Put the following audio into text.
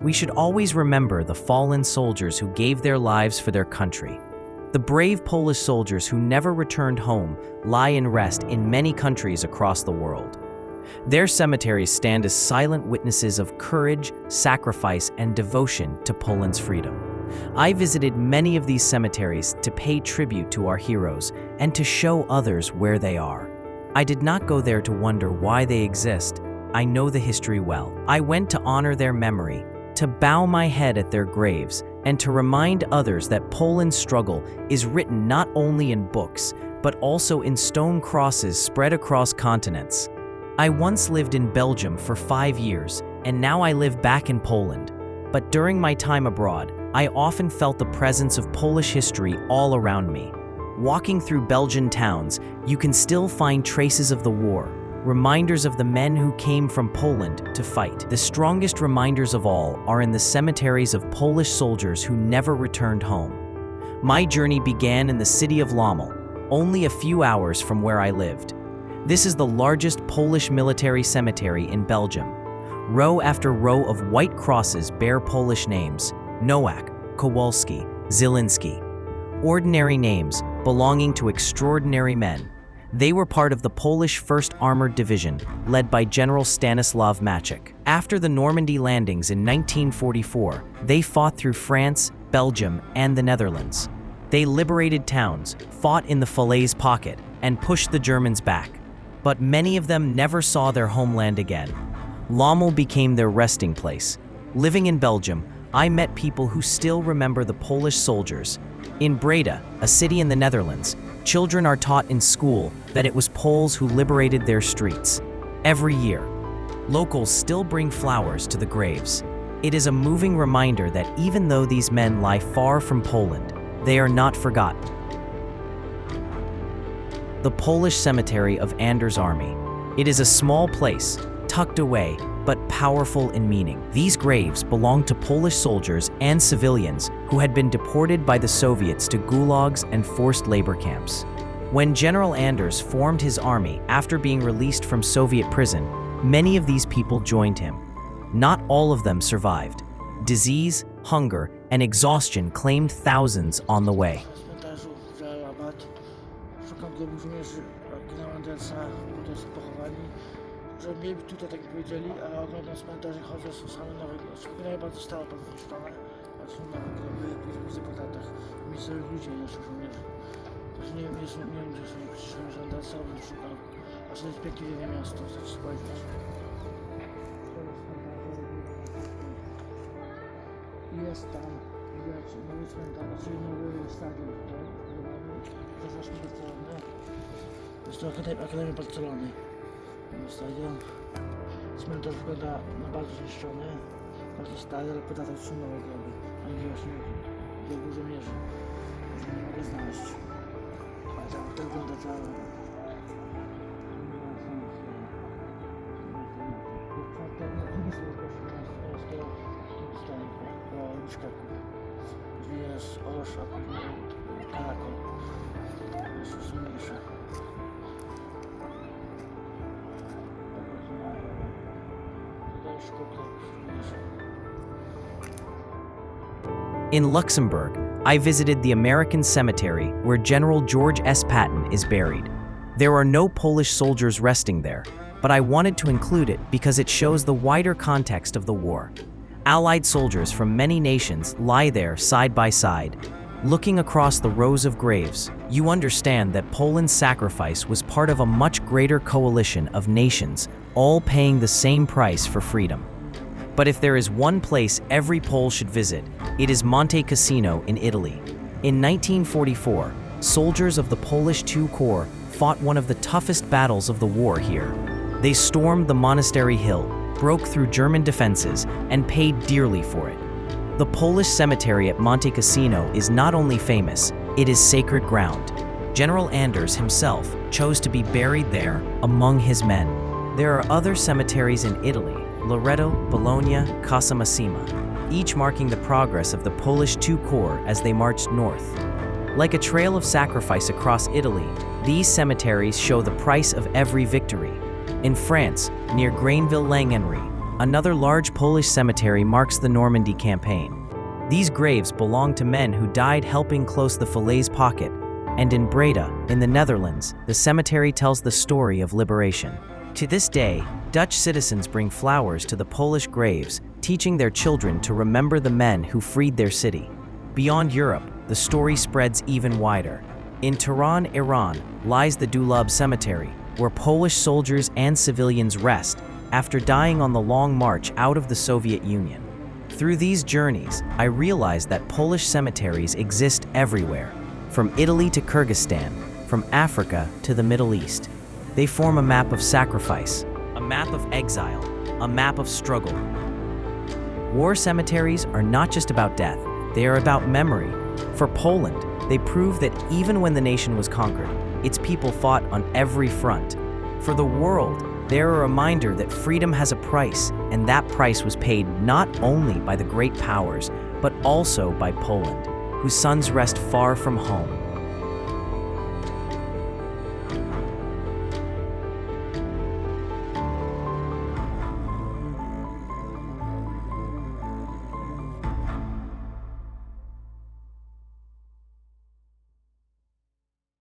We should always remember the fallen soldiers who gave their lives for their country. The brave Polish soldiers who never returned home lie in rest in many countries across the world. Their cemeteries stand as silent witnesses of courage, sacrifice, and devotion to Poland's freedom. I visited many of these cemeteries to pay tribute to our heroes and to show others where they are. I did not go there to wonder why they exist. I know the history well. I went to honor their memory, to bow my head at their graves, and to remind others that Poland's struggle is written not only in books, but also in stone crosses spread across continents. I once lived in Belgium for 5 years, and now I live back in Poland. But during my time abroad, I often felt the presence of Polish history all around me. Walking through Belgian towns, you can still find traces of the war, reminders of the men who came from Poland to fight. The strongest reminders of all are in the cemeteries of Polish soldiers who never returned home. My journey began in the city of Lommel, only a few hours from where I lived. This is the largest Polish military cemetery in Belgium. Row after row of white crosses bear Polish names: Nowak, Kowalski, Zielinski. Ordinary names belonging to extraordinary men. They were part of the Polish 1st Armored Division, led by General Stanislaw Maciek. After the Normandy landings in 1944, they fought through France, Belgium, and the Netherlands. They liberated towns, fought in the Falaise Pocket, and pushed the Germans back. But many of them never saw their homeland again. Lommel became their resting place. Living in Belgium, I met people who still remember the Polish soldiers. In Breda, a city in the Netherlands, children are taught in school that it was Poles who liberated their streets. Every year, locals still bring flowers to the graves. It is a moving reminder that even though these men lie far from Poland, they are not forgotten. The Polish Cemetery of Anders Army. It is a small place, tucked away, but powerful in meaning. These graves belong to Polish soldiers and civilians who had been deported by the Soviets to gulags and forced labor camps. When General Anders formed his army after being released from Soviet prison, many of these people joined him. Not all of them survived. Disease, hunger, and exhaustion claimed thousands on the way. Że mnie tutaj tak powiedzieli, a oglądam cmentarze, chodzę, są same nowe, szczególnie bardzo stare podwyższone, a są nowe groby, widzę po latach, miejscowych ludzi, nie są żołnierzy. Także nie wiem, gdzie są przyszłe żandarce, albo szukam, a to jest piękne miasto, chcę ci spojrzeć. Jest tam, widać, nowy cmentarz, czyli nowy stadion, zaznaczmy Barcelony. Jest to Akademia Barcelony. Stadion. Cmentarz wygląda na bardzo zniszczony, bardzo stary, ale po latach są nowe groby, a nie właśnie grobu żołnierzy. Może nie mogę znaleźć. Ale tak wygląda cała. Później jest Orosz, a później Karakol. Jeszcze są mniejsze. In Luxembourg, I visited the American cemetery where General George S. Patton is buried. There are no Polish soldiers resting there, but I wanted to include it because it shows the wider context of the war. Allied soldiers from many nations lie there side by side. Looking across the rows of graves, you understand that Poland's sacrifice was part of a much greater coalition of nations, all paying the same price for freedom. But if there is one place every Pole should visit, it is Monte Cassino in Italy. In 1944, soldiers of the Polish II Corps fought one of the toughest battles of the war here. They stormed the monastery hill, broke through German defenses, and paid dearly for it. The Polish cemetery at Monte Cassino is not only famous, it is sacred ground. General Anders himself chose to be buried there among his men. There are other cemeteries in Italy, Loreto, Bologna, Casamassima, each marking the progress of the Polish II Corps as they marched north. Like a trail of sacrifice across Italy, these cemeteries show the price of every victory. In France, near Grainville-Langenry, another large Polish cemetery marks the Normandy campaign. These graves belong to men who died helping close the Falaise pocket, and in Breda, in the Netherlands, the cemetery tells the story of liberation. To this day, Dutch citizens bring flowers to the Polish graves, teaching their children to remember the men who freed their city. Beyond Europe, the story spreads even wider. In Tehran, Iran, lies the WWII cemetery, where Polish soldiers and civilians rest after dying on the long march out of the Soviet Union. Through these journeys, I realized that Polish cemeteries exist everywhere, from Italy to Kyrgyzstan, from Africa to the Middle East. They form a map of sacrifice, a map of exile, a map of struggle. War cemeteries are not just about death, they are about memory. For Poland, they prove that even when the nation was conquered, its people fought on every front. For the world, they're a reminder that freedom has a price, and that price was paid not only by the great powers, but also by Poland, whose sons rest far from home.